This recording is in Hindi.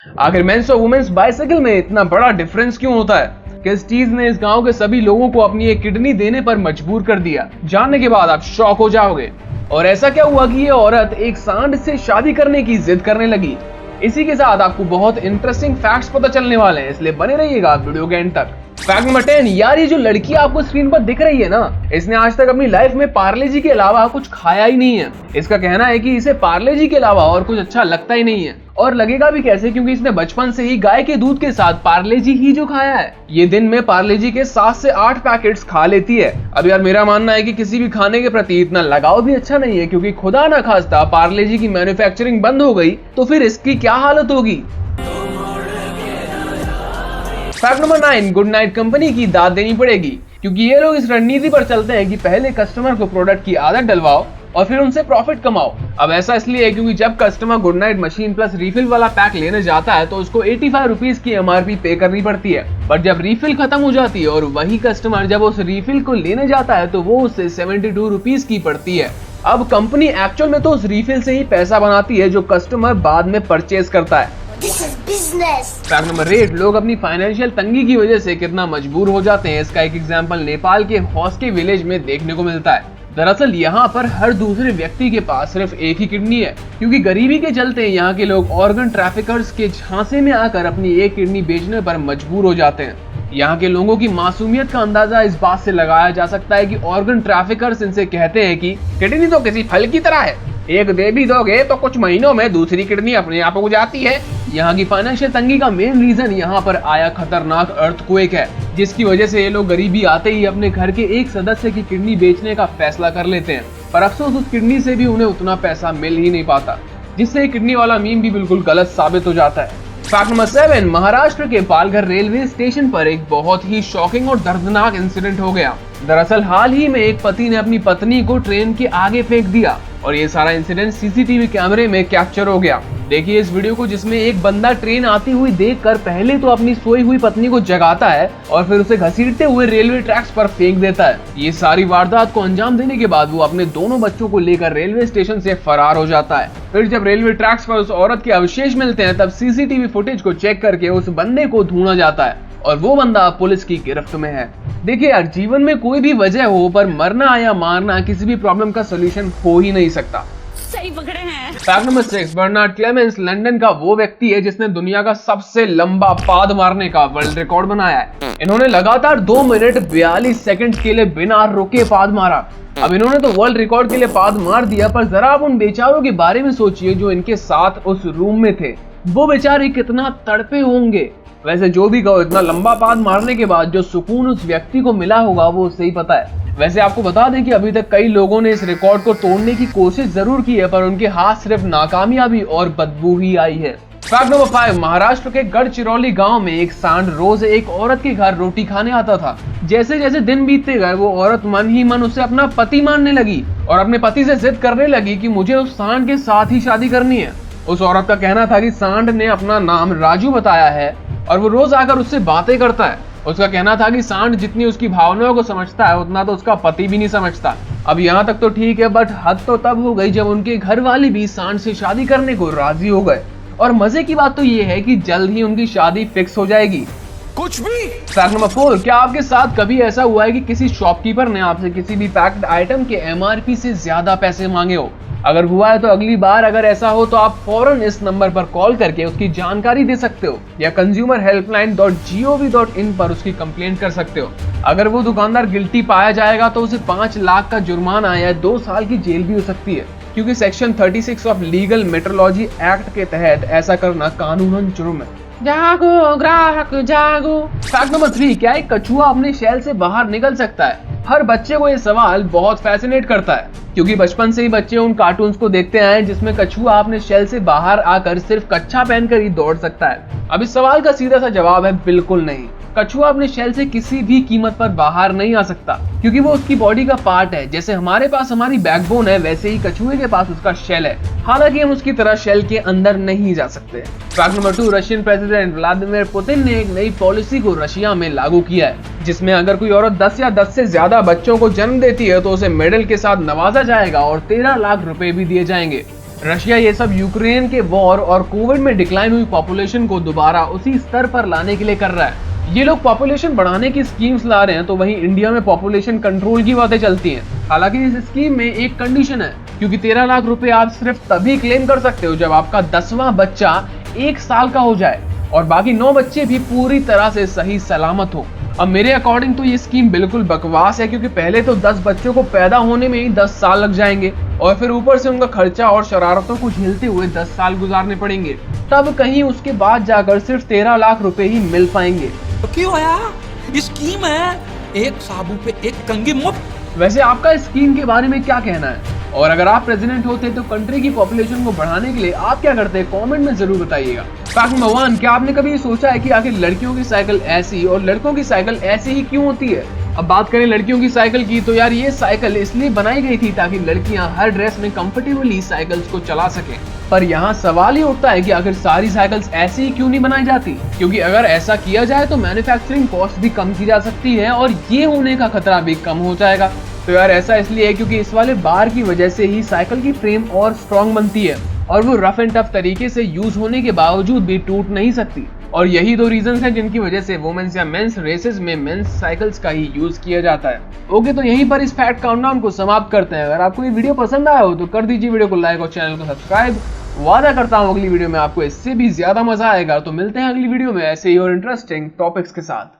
आखिर मेंस और वुमेन्स बाइसाइकिल में इतना बड़ा डिफरेंस क्यों होता है? किस चीज ने इस गांव के सभी लोगों को अपनी एक किडनी देने पर मजबूर कर दिया? जानने के बाद आप शॉक हो जाओगे। और ऐसा क्या हुआ कि ये औरत एक सांड से शादी करने की जिद करने लगी? इसी के साथ आपको बहुत इंटरेस्टिंग फैक्ट्स पता चलने वाले हैं, इसलिए बने रहिएगा वीडियो के एंड तक। फैक्ट नंबर 10, यार ये जो लड़की आपको स्क्रीन पर दिख रही है ना, इसने आज तक अपनी लाइफ में पार्ले जी के अलावा कुछ खाया ही नहीं है। इसका कहना है कि इसे पार्ले जी के अलावा और कुछ अच्छा लगता ही नहीं है, और लगेगा भी कैसे, क्योंकि इसने बचपन से ही गाय के दूध के साथ पार्ले जी ही जो खाया है। ये दिन में पार्ले जी के 7 से 8 पैकेट्स खा लेती है। अब यार मेरा मानना है कि किसी भी खाने के प्रति इतना लगाव भी अच्छा नहीं है, क्योंकि खुदा ना खास्ता पार्ले जी की मैन्युफैक्चरिंग बंद हो गई तो फिर इसकी क्या हालत होगी। Fact number 9, good night company की दाद देनी पड़ेगी, क्योंकि ये लोग इस रणनीति पर चलते हैं कि पहले कस्टमर को प्रोडक्ट की आदत डलवाओ और फिर उनसे प्रॉफिट कमाओ। अब ऐसा इसलिए है क्योंकि जब customer good night machine plus refill वाला पैक लेने जाता है तो उसको 85 रुपीज की MRP पे करनी पड़ती है, पर जब रिफिल खत्म हो जाती है और वही कस्टमर जब उस रिफिल को लेने जाता है तो वो उससे 72 रुपीज की पड़ती है। अब कंपनी एक्चुअल में तो उस रिफिल से ही पैसा बनाती है जो कस्टमर बाद में परचेज करता है। फैक्ट नंबर 8, लोग अपनी फाइनेंशियल तंगी की वजह से कितना मजबूर हो जाते हैं, इसका एक एग्जांपल नेपाल के हॉस्के विलेज में देखने को मिलता है। दरअसल यहाँ पर हर दूसरे व्यक्ति के पास सिर्फ एक ही किडनी है, क्योंकि गरीबी के चलते यहाँ के लोग ऑर्गन ट्रैफिकर्स के झांसे में आकर अपनी एक किडनी बेचने पर मजबूर हो जाते हैं। यहाँ के लोगों की मासूमियत का अंदाजा इस बात से लगाया जा सकता है कि ऑर्गन ट्रैफिकर्स इनसे कहते हैं कि किडनी तो किसी फल की तरह है, एक दे भी दोगे तो कुछ महीनों में दूसरी किडनी अपने आप उग जाती है। यहाँ की फाइनेंशियल तंगी का मेन रीजन यहाँ पर आया खतरनाक अर्थक्वेक है, जिसकी वजह से ये लोग गरीबी आते ही अपने घर के एक सदस्य की किडनी बेचने का फैसला कर लेते हैं। पर अफसोस उस किडनी से भी उन्हें उतना पैसा मिल ही नहीं पाता, जिससे किडनी वाला मीम भी बिल्कुल गलत साबित हो जाता है। फैक्ट नंबर 7, महाराष्ट्र के पालघर रेलवे स्टेशन पर एक बहुत ही शॉकिंग और दर्दनाक इंसिडेंट हो गया। दरअसल हाल ही में एक पति ने अपनी पत्नी को ट्रेन के आगे फेंक दिया और ये सारा इंसिडेंट सीसीटीवी कैमरे में कैप्चर हो गया। देखिए इस वीडियो को, जिसमें एक बंदा ट्रेन आती हुई देखकर पहले तो अपनी सोई हुई पत्नी को जगाता है और फिर उसे घसीटते हुए रेलवे ट्रैक्स पर फेंक देता है। ये सारी वारदात को अंजाम देने के बाद वो अपने दोनों बच्चों को लेकर रेलवे स्टेशन से फरार हो जाता है। फिर जब रेलवे ट्रैक्स पर उस औरत के अवशेष मिलते हैं तब सीसीटीवी फुटेज को चेक करके उस बंदे को ढूंढा जाता है और वो बंदा पुलिस की गिरफ्त में है। देखिए यार, जीवन में कोई भी वजह हो पर मरना या मारना किसी भी प्रॉब्लम का सोल्यूशन हो ही नहीं सकता। सही पकड़े हैं। Fact number 6, Bernard Clemens London का वो व्यक्ति है जिसने दुनिया का सबसे लंबा पाद मारने का वर्ल्ड रिकॉर्ड बनाया है। इन्होंने लगातार 2 मिनट 42 सेकंड के लिए बिना रुके पाद मारा। अब इन्होंने तो वर्ल्ड रिकॉर्ड के लिए पाद मार दिया, पर जरा आप उन बेचारों के बारे में सोचिए जो इनके साथ उस रूम में थे। वो बेचारे कितना तड़पे होंगे। वैसे जो भी कहो, इतना लंबा पाद मारने के बाद जो सुकून उस व्यक्ति को मिला होगा वो उसे ही पता है। वैसे आपको बता दें कि अभी तक कई लोगों ने इस रिकॉर्ड को तोड़ने की कोशिश जरूर की है, पर उनके हाथ सिर्फ नाकामयाबी और बदबू ही आई है। फैक्ट नंबर 5, महाराष्ट्र के गढ़चिरौली गांव में एक सांड रोज एक औरत के घर रोटी खाने आता था। जैसे जैसे दिन बीतते गए वो औरत मन ही मन उसे अपना पति मानने लगी और अपने पति से जिद करने लगी कि मुझे उस सांड के साथ ही शादी करनी है। उस औरत का कहना था कि सांड ने अपना नाम राजू बताया है और वो रोज आकर उससे बातें करता है। उसका कहना था कि सांड जितनी उसकी भावनाओं को समझता है उतना तो उसका पति भी नहीं समझता। अब यहाँ तक तो ठीक है, बट हद तो तब हो गई जब उनके घर वाले भी सांड से शादी करने को राजी हो गए। और मजे की बात तो ये है कि जल्द ही उनकी शादी फिक्स हो जाएगी। कुछ भी। फैक्ट नंबर 4, क्या आपके साथ कभी ऐसा हुआ है कि किसी शॉपकीपर ने आपसे किसी भी पैक्ड आइटम के MRP से ज्यादा पैसे मांगे हो? अगर हुआ है तो अगली बार अगर ऐसा हो तो आप फौरन इस नंबर पर कॉल करके उसकी जानकारी दे सकते हो या consumerhelpline.gov.in पर उसकी कंप्लेंट कर सकते हो। अगर वो दुकानदार गिल्टी पाया जाएगा तो उसे 5 लाख का जुर्माना या 2 साल की जेल भी हो सकती है, क्योंकि section 36 of legal metrology act के तहत ऐसा करना कानूनन जुर्म है। जागो ग्राहक जागो। फैक्ट नंबर 3, क्या एक कछुआ अपने शेल से बाहर निकल सकता है? हर बच्चे को ये सवाल बहुत फैसिनेट करता है, क्योंकि बचपन से ही बच्चे उन कार्टून्स को देखते आए जिसमें कछुआ अपने शेल से बाहर आकर सिर्फ कच्छा पहनकर ही दौड़ सकता है। अब इस सवाल का सीधा सा जवाब है बिल्कुल नहीं। कछुआ अपने शेल से किसी भी कीमत पर बाहर नहीं आ सकता, क्योंकि वो उसकी बॉडी का पार्ट है। जैसे हमारे पास हमारी बैकबोन है, वैसे ही कछुए के पास उसका शेल है। हालांकि हम उसकी तरह शेल के अंदर नहीं जा सकते। Fact number 2, Russian president Vladimir Putin ने एक नई पॉलिसी को रशिया में लागू किया है, जिसमें अगर कोई औरत 10 या 10 से ज्यादा बच्चों को जन्म देती है तो उसे मेडल के साथ नवाजा जाएगा और 13 लाख रुपए भी दिए जाएंगे। रशिया ये सब यूक्रेन के वॉर और कोविड में डिक्लाइन हुई पॉपुलेशन को दोबारा उसी स्तर पर लाने के लिए कर रहा है। ये लोग पॉपुलेशन बढ़ाने की स्कीम्स ला रहे हैं, तो वहीं इंडिया में पॉपुलेशन कंट्रोल की बातें चलती हैं। हालांकि इस स्कीम में एक कंडीशन है, क्योंकि 13 लाख रुपए आप सिर्फ तभी क्लेम कर सकते हो जब आपका 10वां बच्चा 1 साल का हो जाए और बाकी 9 बच्चे भी पूरी तरह से सही सलामत हो। अब मेरे अकॉर्डिंग तो ये स्कीम बिल्कुल बकवास है, क्योंकि पहले तो 10 बच्चों को पैदा होने में ही 10 साल लग जाएंगे और फिर ऊपर से उनका खर्चा और शरारतों को झेलते हुए 10 साल गुजारने पड़ेंगे, तब कहीं उसके बाद जाकर सिर्फ 13 लाख रुपए ही मिल पाएंगे। तो क्यों आया? स्कीम है, एक साबु पे एक कंघी मुफ्त। वैसे आपका इस स्कीम के बारे में क्या कहना है, और अगर आप प्रेसिडेंट होते तो कंट्री की पॉपुलेशन को बढ़ाने के लिए आप क्या करते हैं, कमेंट में जरूर बताइएगा। फैक्ट नंबर 1, क्या आपने कभी सोचा है कि आखिर लड़कियों की साइकिल ऐसी और लड़कों की साइकिल ऐसी ही क्यों होती है? अब बात करें लड़कियों की साइकिल की, तो यार ये साइकिल इसलिए बनाई गई थी ताकि लड़कियां हर ड्रेस में कंफर्टेबली साइकिल्स को चला सकें। पर यहाँ सवाल ही उठता है कि आखिर सारी साइकिल्स ऐसी ही क्यों नहीं बनाई जाती, क्योंकि अगर ऐसा किया जाए तो मैन्युफैक्चरिंग कॉस्ट भी कम की जा सकती है और ये होने का खतरा भी कम हो जाएगा। तो यार ऐसा इसलिए है क्योंकि इस वाले बार की वजह से ही साइकिल की फ्रेम और स्ट्रॉन्ग बनती है और वो रफ एंड टफ तरीके से यूज होने के बावजूद भी टूट नहीं सकती। और यही 2 रीजंस हैं जिनकी वजह से वुमेन्स या मेंस रेसेस में मेंस साइकिल्स का ही यूज किया जाता है। ओके, तो यहीं पर इस फैक्ट काउंटडाउन को समाप्त करते हैं। अगर आपको ये वीडियो पसंद आया हो तो कर दीजिए वीडियो को लाइक और चैनल को सब्सक्राइब। वादा करता हूँ अगली वीडियो में आपको इससे भी ज्यादा मजा आएगा। तो मिलते हैं अगली वीडियो में ऐसे ही और इंटरेस्टिंग टॉपिक्स के साथ।